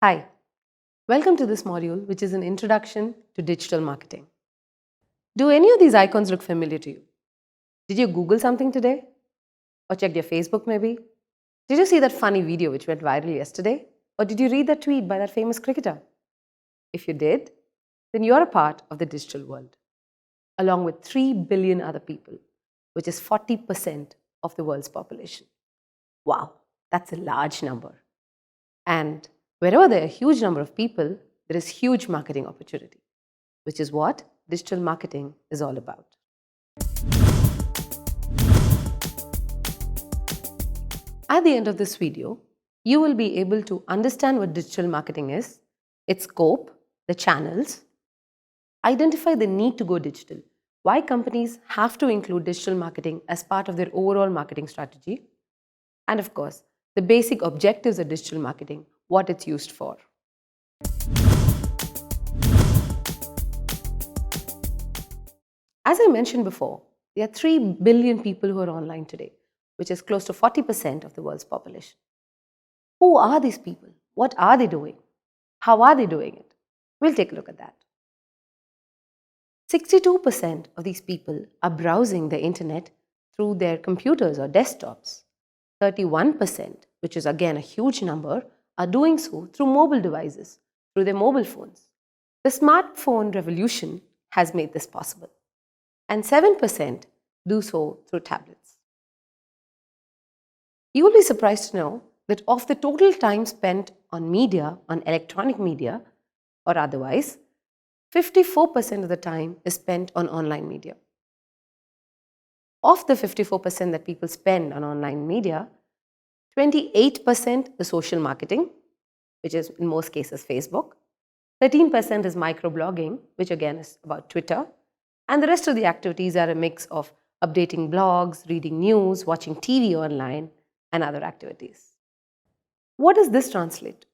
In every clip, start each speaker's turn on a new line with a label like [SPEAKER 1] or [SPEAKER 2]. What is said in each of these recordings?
[SPEAKER 1] Hi, welcome to this module, which is an introduction to digital marketing. Do any of these icons look familiar to you? Did you Google something today? Or checked your Facebook maybe? Did you see that funny video which went viral yesterday? Or did you read that tweet by that famous cricketer? If you did, then you're a part of the digital world, along with 3 billion other people, which is 40% of the world's population. Wow, that's a large number. And wherever there are a huge number of people, there is huge marketing opportunity, which is what digital marketing is all about. At the end of this video, you will be able to understand what digital marketing is, its scope, the channels, identify the need to go digital, why companies have to include digital marketing as part of their overall marketing strategy, and of course, the basic objectives of digital marketing, what it's used for. As I mentioned before, there are 3 billion people who are online today, which is close to 40% of the world's population. Who are these people? What are they doing? How are they doing it? We'll take a look at that. 62% of these people are browsing the internet through their computers or desktops. 31%, which is again a huge number, are doing so through mobile devices, through their mobile phones. The smartphone revolution has made this possible, and 7% do so through tablets. You will be surprised to know that of the total time spent on media, on electronic media or otherwise, 54% of the time is spent on online media. Of the 54% that people spend on online media, 28% is social marketing, which is in most cases Facebook. 13% is microblogging, which again is about Twitter. And the rest of the activities are a mix of updating blogs, reading news, watching TV online, and other activities. What does this translate?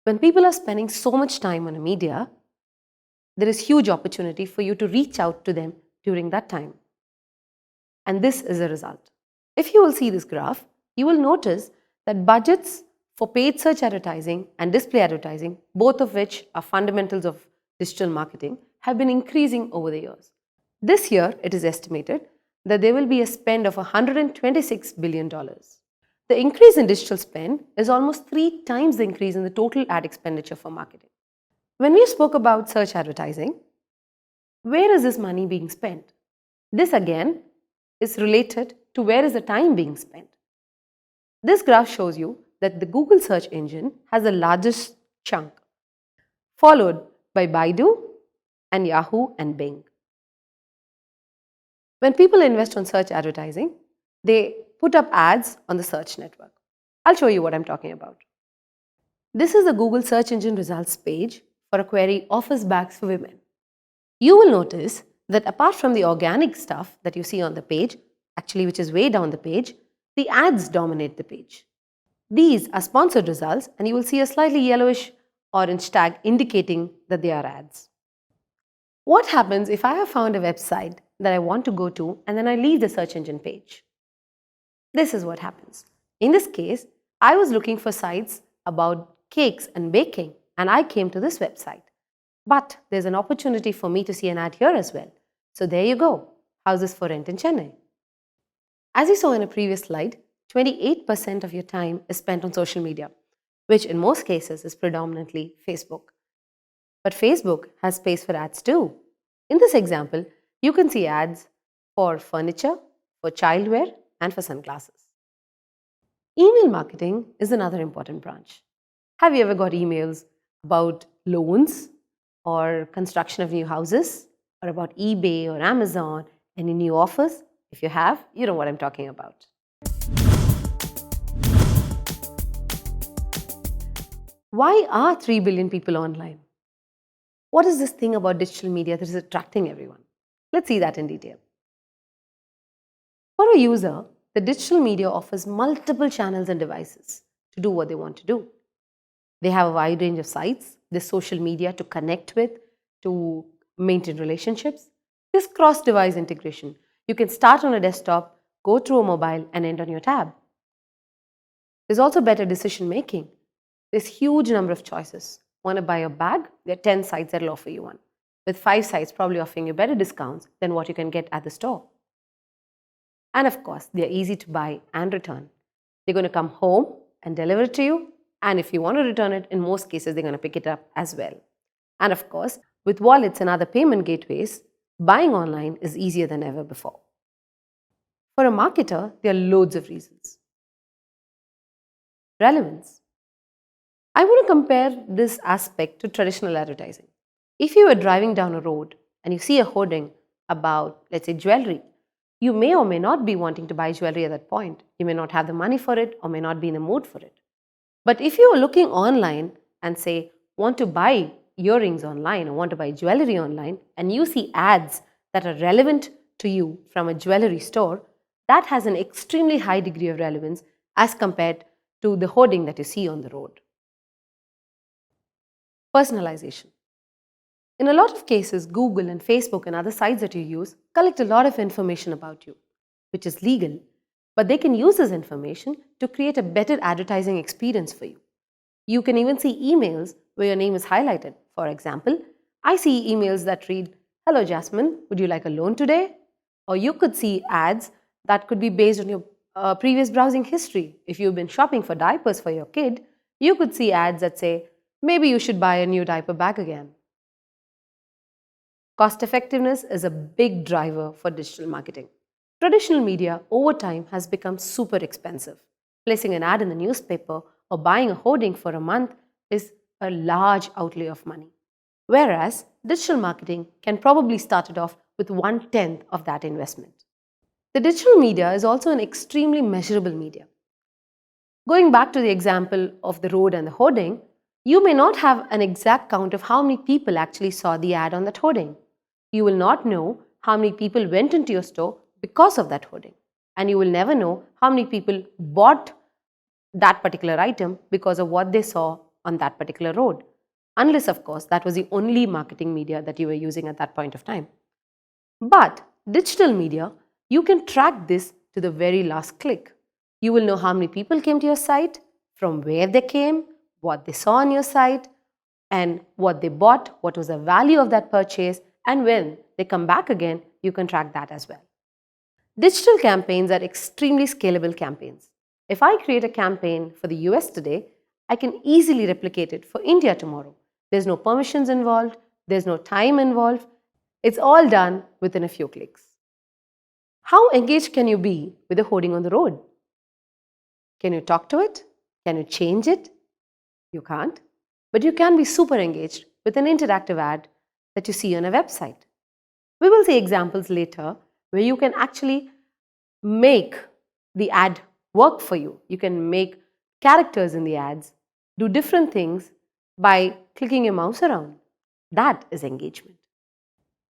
[SPEAKER 1] When people are spending so much time on a media, there is huge opportunity for you to reach out to them during that time. And this is a result. If you will see this graph, you will notice that budgets for paid search advertising and display advertising, both of which are fundamentals of digital marketing, have been increasing over the years. This year, it is estimated that there will be a spend of $126 billion. The increase in digital spend is almost 3 times the increase in the total ad expenditure for marketing. When we spoke about search advertising, where is this money being spent? This again is related to where is the time being spent. This graph shows you that the Google search engine has the largest chunk, followed by Baidu and Yahoo and Bing. When people invest on search advertising, they put up ads on the search network. I'll show you what I'm talking about. This is the Google search engine results page for a query office bags for women. You will notice that apart from the organic stuff that you see on the page, actually which is way down the page, the ads dominate the page. These are sponsored results, and you will see a slightly yellowish orange tag indicating that they are ads. What happens if I have found a website that I want to go to and then I leave the search engine page? This is what happens. In this case, I was looking for sites about cakes and baking, and I came to this website. But there's an opportunity for me to see an ad here as well. So there you go, houses for rent in Chennai. As you saw in a previous slide, 28% of your time is spent on social media, which in most cases is predominantly Facebook. But Facebook has space for ads too. In this example, you can see ads for furniture, for childwear, and for sunglasses. Email marketing is another important branch. Have you ever got emails about loans or construction of new houses, or about eBay or Amazon, any new offers? If you have, you know what I'm talking about. Why are 3 billion people online? What is this thing about digital media that is attracting everyone? Let's see that in detail. For a user, the digital media offers multiple channels and devices to do what they want to do. They have a wide range of sites, there's social media to connect with, to maintain relationships. There's cross-device integration. You can start on a desktop, go through a mobile, and end on your tab. There's also better decision making. There's huge number of choices. Want to buy a bag? There are 10 sites that will offer you one, with 5 sites probably offering you better discounts than what you can get at the store. And of course, they're easy to buy and return. They're going to come home and deliver it to you. And if you want to return it, in most cases, they're going to pick it up as well. And of course, with wallets and other payment gateways, buying online is easier than ever before. For a marketer, there are loads of reasons. Relevance. I want to compare this aspect to traditional advertising. If you are driving down a road and you see a hoarding about, let's say, jewelry, you may or may not be wanting to buy jewelry at that point. You may not have the money for it or may not be in the mood for it. But if you are looking online and say, want to buy earrings online or want to buy jewelry online, and you see ads that are relevant to you from a jewelry store, that has an extremely high degree of relevance as compared to the hoarding that you see on the road. Personalization. In a lot of cases, Google and Facebook and other sites that you use collect a lot of information about you, which is legal, but they can use this information to create a better advertising experience for you. You can even see emails where your name is highlighted. For example, I see emails that read, "Hello Jasmine, would you like a loan today?" Or you could see ads that could be based on your previous browsing history. If you've been shopping for diapers for your kid, you could see ads that say, maybe you should buy a new diaper bag again. Cost effectiveness is a big driver for digital marketing. Traditional media over time has become super expensive. Placing an ad in the newspaper or buying a hoarding for a month is a large outlay of money. Whereas digital marketing can probably start it off with 1/10 of that investment. The digital media is also an extremely measurable media. Going back to the example of the road and the hoarding, you may not have an exact count of how many people actually saw the ad on that hoarding. You will not know how many people went into your store because of that hoarding. And you will never know how many people bought that particular item because of what they saw on that particular road. Unless, of course, that was the only marketing media that you were using at that point of time. But digital media, you can track this to the very last click. You will know how many people came to your site, from where they came, what they saw on your site, and what they bought, what was the value of that purchase, and when they come back again, you can track that as well. Digital campaigns are extremely scalable campaigns. If I create a campaign for the US today, I can easily replicate it for India tomorrow. There's no permissions involved, there's no time involved. It's all done within a few clicks. How engaged can you be with the hoarding on the road? Can you talk to it? Can you change it? You can't. But you can be super engaged with an interactive ad that you see on a website. We will see examples later where you can actually make the ad work for you. You can make characters in the ads do different things by clicking your mouse around. That is engagement.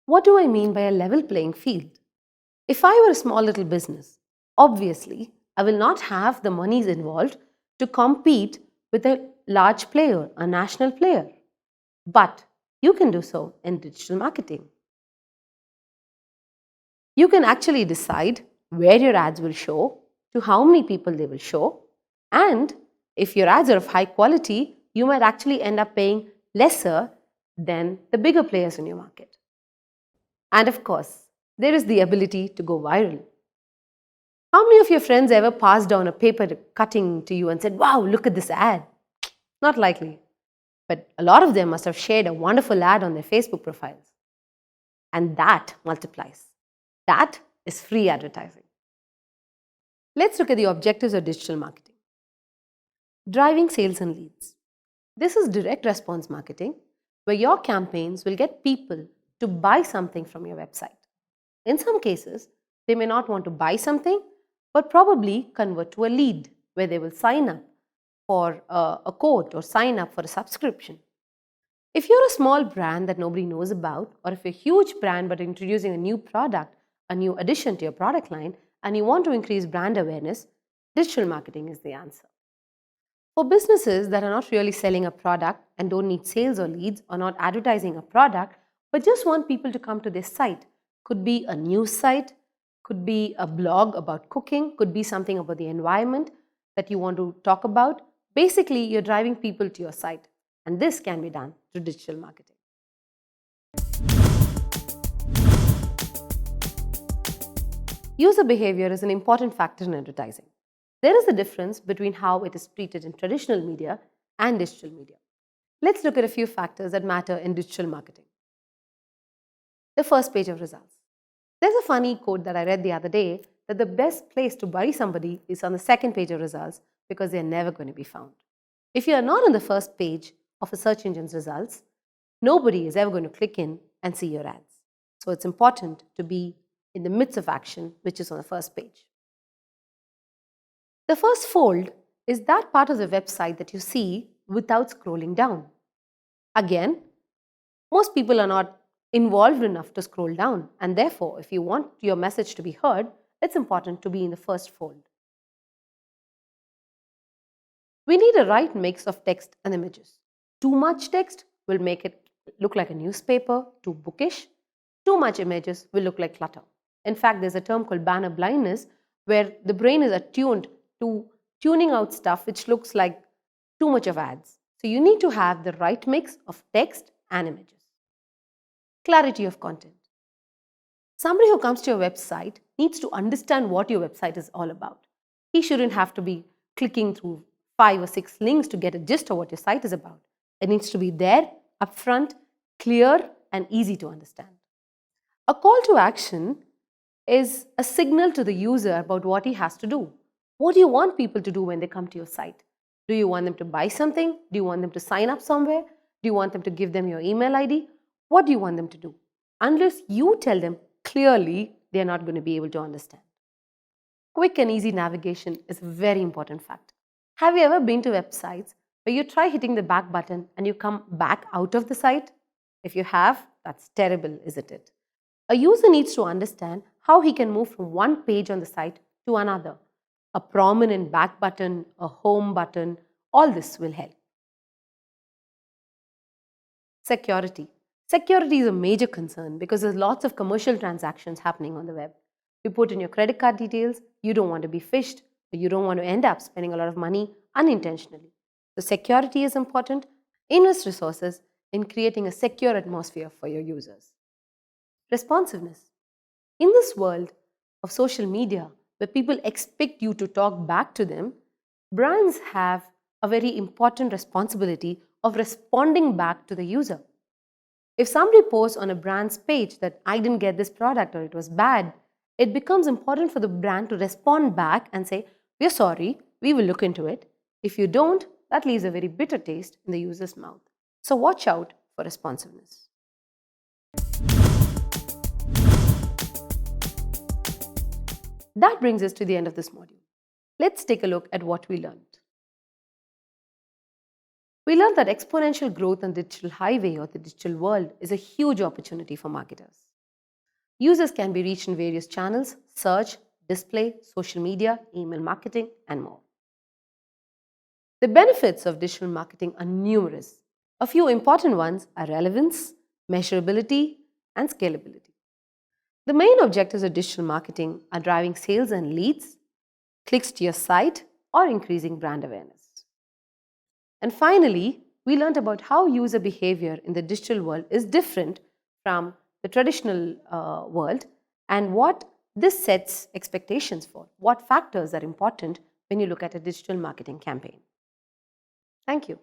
[SPEAKER 1] What do I mean by a level playing field? If I were a small little business, obviously I will not have the monies involved to compete with a large player, a national player. But you can do so in digital marketing. You can actually decide where your ads will show, to how many people they will show, and if your ads are of high quality, you might actually end up paying lesser than the bigger players in your market. And of course, there is the ability to go viral. How many of your friends ever passed down a paper cutting to you and said, "Wow, look at this ad"? Not likely. But a lot of them must have shared a wonderful ad on their Facebook profiles. And that multiplies. That is free advertising. Let's look at the objectives of digital marketing. Driving sales and leads. This is direct response marketing, where your campaigns will get people to buy something from your website. In some cases, they may not want to buy something, but probably convert to a lead, where they will sign up for a quote or sign up for a subscription. If you're a small brand that nobody knows about, or if you're a huge brand but introducing a new product, a new addition to your product line, and you want to increase brand awareness, digital marketing is the answer. For businesses that are not really selling a product and don't need sales or leads, or not advertising a product, but just want people to come to their site, could be a news site, could be a blog about cooking, could be something about the environment that you want to talk about, Basically, you're driving people to your site, and this can be done through digital marketing. User behavior is an important factor in advertising. There is a difference between how it is treated in traditional media and digital media. Let's look at a few factors that matter in digital marketing. The first page of results. There's a funny quote that I read the other day that the best place to bury somebody is on the second page of results because they're never going to be found. If you are not on the first page of a search engine's results, nobody is ever going to click in and see your ads. So it's important to be in the midst of action, which is on the first page. The first fold is that part of the website that you see without scrolling down. Again, most people are not involved enough to scroll down, and therefore, if you want your message to be heard, it's important to be in the first fold. We need a right mix of text and images. Too much text will make it look like a newspaper, too bookish. Too much images will look like clutter. In fact, there's a term called banner blindness where the brain is attuned to tuning out stuff which looks like too much of ads. So you need to have the right mix of text and images. Clarity of content. Somebody who comes to your website needs to understand what your website is all about. He shouldn't have to be clicking through 5 or 6 links to get a gist of what your site is about. It needs to be there, upfront, clear, and easy to understand. A call to action is a signal to the user about what he has to do. What do you want people to do when they come to your site? Do you want them to buy something? Do you want them to sign up somewhere? Do you want them to give them your email ID? What do you want them to do? Unless you tell them clearly, they are not going to be able to understand. Quick and easy navigation is a very important factor. Have you ever been to websites where you try hitting the back button and you come back out of the site? If you have, that's terrible, isn't it? A user needs to understand how he can move from one page on the site to another. A prominent back button, a home button, all this will help. Security. Security is a major concern because there's lots of commercial transactions happening on the web. You put in your credit card details, you don't want to be phished, or you don't want to end up spending a lot of money unintentionally. So security is important. Invest resources in creating a secure atmosphere for your users. Responsiveness. In this world of social media, where people expect you to talk back to them, brands have a very important responsibility of responding back to the user. If somebody posts on a brand's page that I didn't get this product or it was bad, it becomes important for the brand to respond back and say, we're sorry, we will look into it. If you don't, that leaves a very bitter taste in the user's mouth. So watch out for responsiveness. That brings us to the end of this module. Let's take a look at what we learned. We learned that exponential growth on the digital highway or the digital world is a huge opportunity for marketers. Users can be reached in various channels: search, display, social media, email marketing, and more. The benefits of digital marketing are numerous. A few important ones are relevance, measurability, and scalability. The main objectives of digital marketing are driving sales and leads, clicks to your site, or increasing brand awareness. And finally, we learned about how user behavior in the digital world is different from the traditional world and what this sets expectations for, what factors are important when you look at a digital marketing campaign. Thank you.